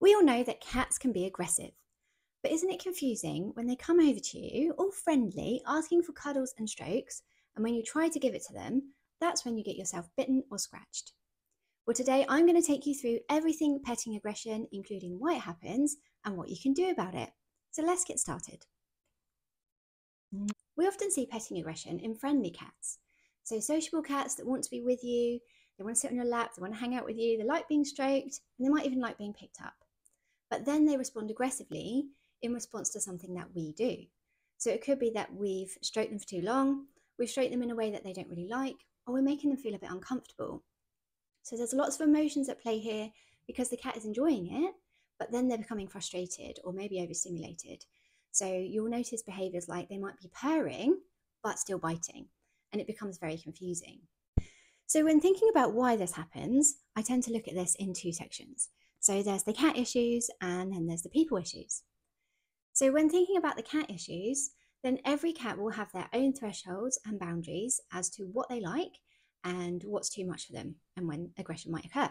We all know that cats can be aggressive, but isn't it confusing when they come over to you, all friendly, asking for cuddles and strokes, and when you try to give it to them, that's when you get yourself bitten or scratched? Well, today I'm going to take you through everything petting aggression, including why it happens and what you can do about it. So let's get started. We often see petting aggression in friendly cats. So sociable cats that want to be with you, they want to sit on your lap, they want to hang out with you, they like being stroked, and they might even like being picked up. But then they respond aggressively in response to something that we do. So it could be that we've stroked them for too long, we've stroked them in a way that they don't really like, or we're making them feel a bit uncomfortable. So there's lots of emotions at play here because the cat is enjoying it, but then they're becoming frustrated or maybe overstimulated. So you'll notice behaviors like they might be purring, but still biting, and it becomes very confusing. So when thinking about why this happens, I tend to look at this in two sections. So there's the cat issues and then there's the people issues. So when thinking about the cat issues, then every cat will have their own thresholds and boundaries as to what they like and what's too much for them and when aggression might occur.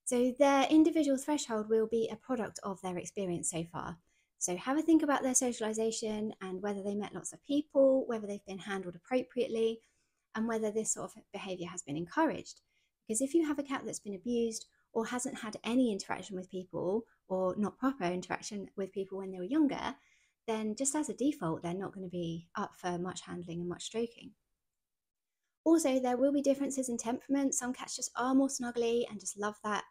So their individual threshold will be a product of their experience so far. So have a think about their socialization and whether they met lots of people, whether they've been handled appropriately, and whether this sort of behavior has been encouraged. Because if you have a cat that's been abused or hasn't had any interaction with people or not proper interaction with people when they were younger, then just as a default, they're not going to be up for much handling and much stroking. Also, there will be differences in temperament. Some cats just are more snuggly and just love that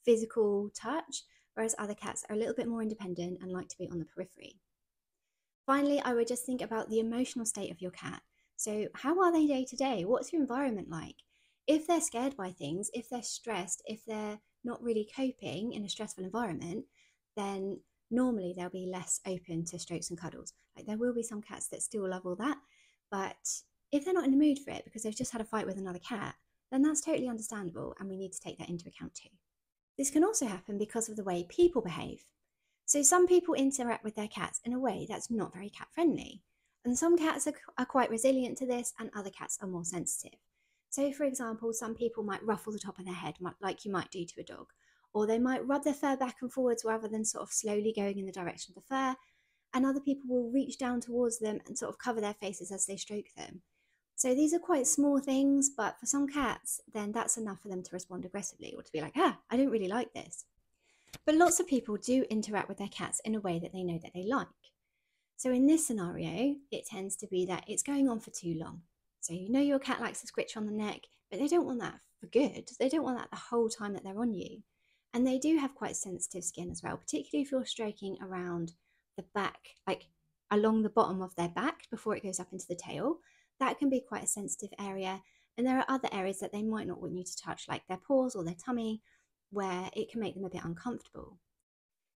physical touch, whereas other cats are a little bit more independent and like to be on the periphery. Finally, I would just think about the emotional state of your cat. So, how are they day to day? What's your environment like? If they're scared by things, if they're stressed, if they're not really coping in a stressful environment, then normally they'll be less open to strokes and cuddles. Like there will be some cats that still love all that, but if they're not in the mood for it because they've just had a fight with another cat, then that's totally understandable and we need to take that into account too. This can also happen because of the way people behave. So some people interact with their cats in a way that's not very cat friendly. And some cats are quite resilient to this and other cats are more sensitive. So for example, some people might ruffle the top of their head like you might do to a dog, or they might rub their fur back and forwards rather than sort of slowly going in the direction of the fur, and other people will reach down towards them and sort of cover their faces as they stroke them. So these are quite small things, but for some cats, then that's enough for them to respond aggressively or to be like, I don't really like this. But lots of people do interact with their cats in a way that they know that they like. So in this scenario, it tends to be that it's going on for too long. So you know your cat likes to scritch on the neck, but they don't want that for good. They don't want that the whole time that they're on you. And they do have quite sensitive skin as well, particularly if you're stroking around the back, like along the bottom of their back before it goes up into the tail. That can be quite a sensitive area. And there are other areas that they might not want you to touch, like their paws or their tummy, where it can make them a bit uncomfortable.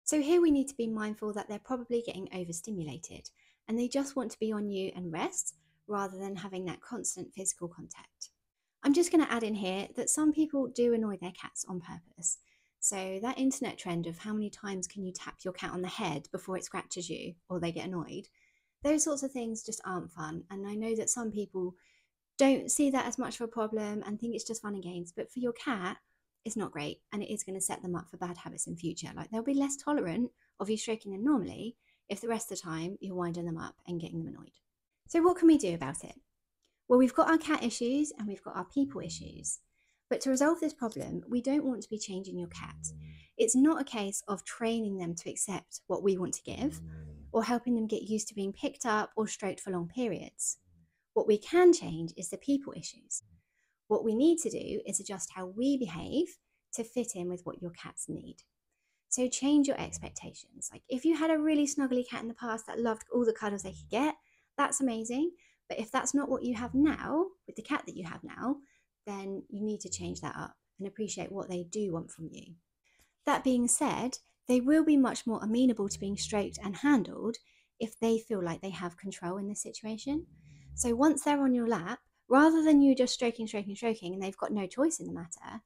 So here we need to be mindful that they're probably getting overstimulated and they just want to be on you and rest rather than having that constant physical contact. I'm just going to add in here that some people do annoy their cats on purpose. So that internet trend of how many times can you tap your cat on the head before it scratches you or they get annoyed, those sorts of things just aren't fun. And I know that some people don't see that as much of a problem and think it's just fun and games, but for your cat, it's not great and it is going to set them up for bad habits in future. Like they'll be less tolerant of you stroking them normally if the rest of the time you're winding them up and getting them annoyed. So what can we do about it? Well, we've got our cat issues and we've got our people issues. But to resolve this problem, we don't want to be changing your cat. It's not a case of training them to accept what we want to give or helping them get used to being picked up or stroked for long periods. What we can change is the people issues. What we need to do is adjust how we behave to fit in with what your cats need. So change your expectations. Like if you had a really snuggly cat in the past that loved all the cuddles they could get, that's amazing. But if that's not what you have now, with the cat that you have now, then you need to change that up and appreciate what they do want from you. That being said, they will be much more amenable to being stroked and handled if they feel like they have control in the situation. So once they're on your lap, rather than you just stroking, and they've got no choice in the matter,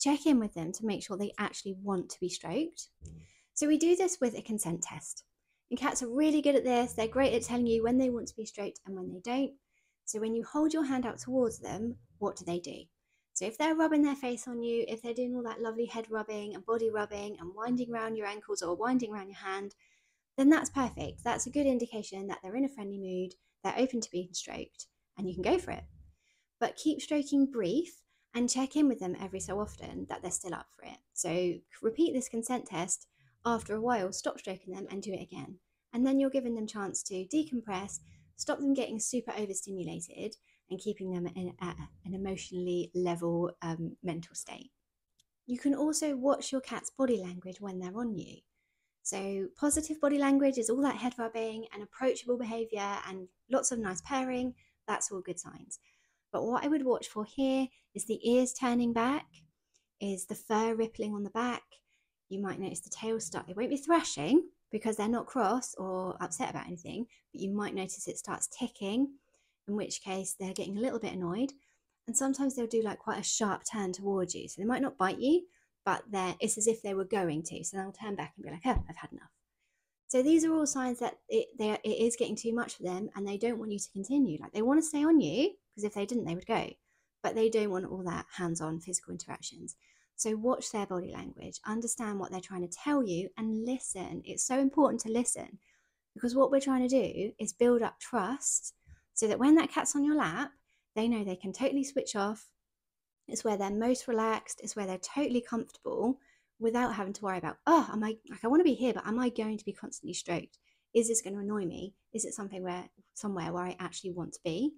check in with them to make sure they actually want to be stroked. So we do this with a consent test. And cats are really good at this. They're great at telling you when they want to be stroked and when they don't. So when you hold your hand out towards them, what do? So if they're rubbing their face on you, if they're doing all that lovely head rubbing and body rubbing and winding around your ankles or winding around your hand, then that's perfect. That's a good indication that they're in a friendly mood, they're open to being stroked, and you can go for it. But keep stroking brief and check in with them every so often that they're still up for it. So repeat this consent test after a while, stop stroking them and do it again. And then you're giving them chance to decompress, stop them getting super overstimulated and keeping them in an emotionally level mental state. You can also watch your cat's body language when they're on you. So positive body language is all that head rubbing and approachable behaviour and lots of nice purring. That's all good signs. But what I would watch for here is the ears turning back, is the fur rippling on the back. You might notice the tail start, it won't be thrashing because they're not cross or upset about anything, but you might notice it starts ticking, in which case they're getting a little bit annoyed. And sometimes they'll do like quite a sharp turn towards you. So they might not bite you, but it's as if they were going to. So they'll turn back and be like, oh, I've had enough. So these are all signs that it is getting too much for them and they don't want you to continue. Like they want to stay on you because if they didn't, they would go. But they don't want all that hands-on physical interactions. So watch their body language, understand what they're trying to tell you and listen. It's so important to listen because what we're trying to do is build up trust so that when that cat's on your lap, they know they can totally switch off. It's where they're most relaxed. It's where they're totally comfortable without having to worry about, oh, am I, like, I want to be here, but am I going to be constantly stroked? Is this going to annoy me? Is it somewhere where I actually want to be?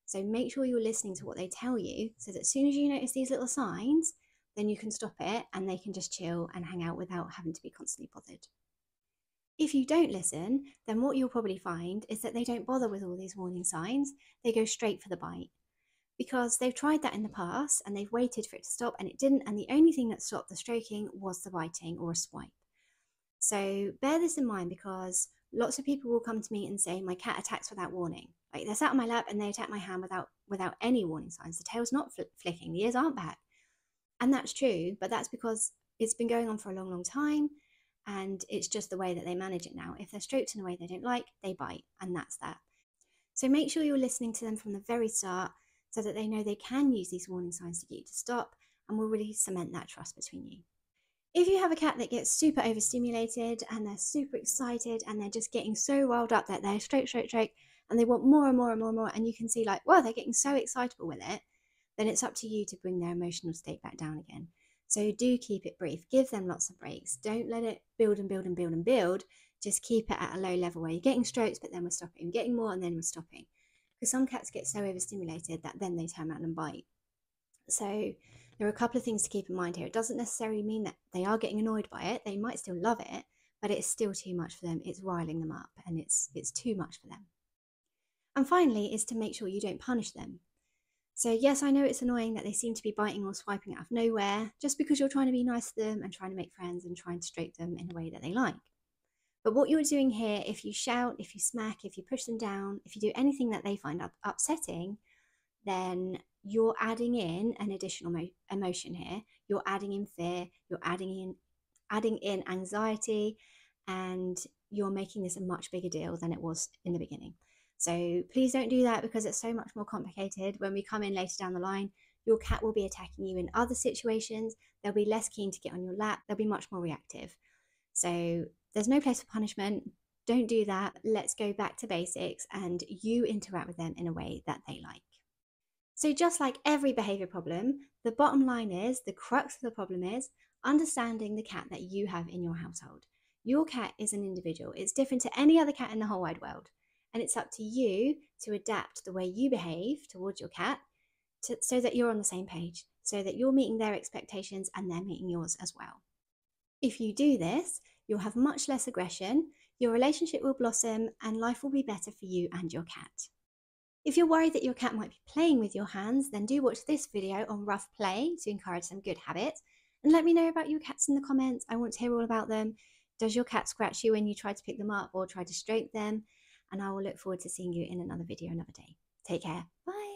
So make sure you're listening to what they tell you so that as soon as you notice these little signs, then you can stop it and they can just chill and hang out without having to be constantly bothered. If you don't listen, then what you'll probably find is that they don't bother with all these warning signs. They go straight for the bite because they've tried that in the past and they've waited for it to stop and it didn't. And the only thing that stopped the stroking was the biting or a swipe. So bear this in mind because lots of people will come to me and say, my cat attacks without warning. Like they're sat on my lap and they attack my hand without any warning signs. The tail's not flicking, the ears aren't back. And that's true, but that's because it's been going on for a long, long time. And it's just the way that they manage it now. If they're stroked in a way they don't like, they bite, and that's that. So make sure you're listening to them from the very start so that they know they can use these warning signs to get you to stop and will really cement that trust between you. If you have a cat that gets super overstimulated and they're super excited and they're just getting so riled up that they're stroke, and they want more and more and more and more, and you can see like, wow, they're getting so excitable with it, then it's up to you to bring their emotional state back down again. So do keep it brief. Give them lots of breaks. Don't let it build and build and build and build. Just keep it at a low level where you're getting strokes, but then we're stopping. Getting more and then we're stopping. Because some cats get so overstimulated that then they turn around and bite. So there are a couple of things to keep in mind here. It doesn't necessarily mean that they are getting annoyed by it. They might still love it, but it's still too much for them. It's riling them up and it's too much for them. And finally is to make sure you don't punish them. So yes, I know it's annoying that they seem to be biting or swiping out of nowhere just because you're trying to be nice to them and trying to make friends and trying to stroke them in a way that they like. But what you're doing here, if you shout, if you smack, if you push them down, if you do anything that they find upsetting, then you're adding in an additional emotion here. You're adding in fear, you're adding in anxiety, and you're making this a much bigger deal than it was in the beginning. So please don't do that because it's so much more complicated. When we come in later down the line, your cat will be attacking you in other situations. They'll be less keen to get on your lap. They'll be much more reactive. So there's no place for punishment. Don't do that. Let's go back to basics and you interact with them in a way that they like. So just like every behavior problem, the bottom line is, the crux of the problem is understanding the cat that you have in your household. Your cat is an individual. It's different to any other cat in the whole wide world. And it's up to you to adapt the way you behave towards your cat so that you're on the same page, so that you're meeting their expectations and they're meeting yours as well. If you do this, you'll have much less aggression, your relationship will blossom, and life will be better for you and your cat. If you're worried that your cat might be playing with your hands, then do watch this video on rough play to encourage some good habits. And let me know about your cats in the comments. I want to hear all about them. Does your cat scratch you when you try to pick them up or try to stroke them? And I will look forward to seeing you in another video another day. Take care. Bye.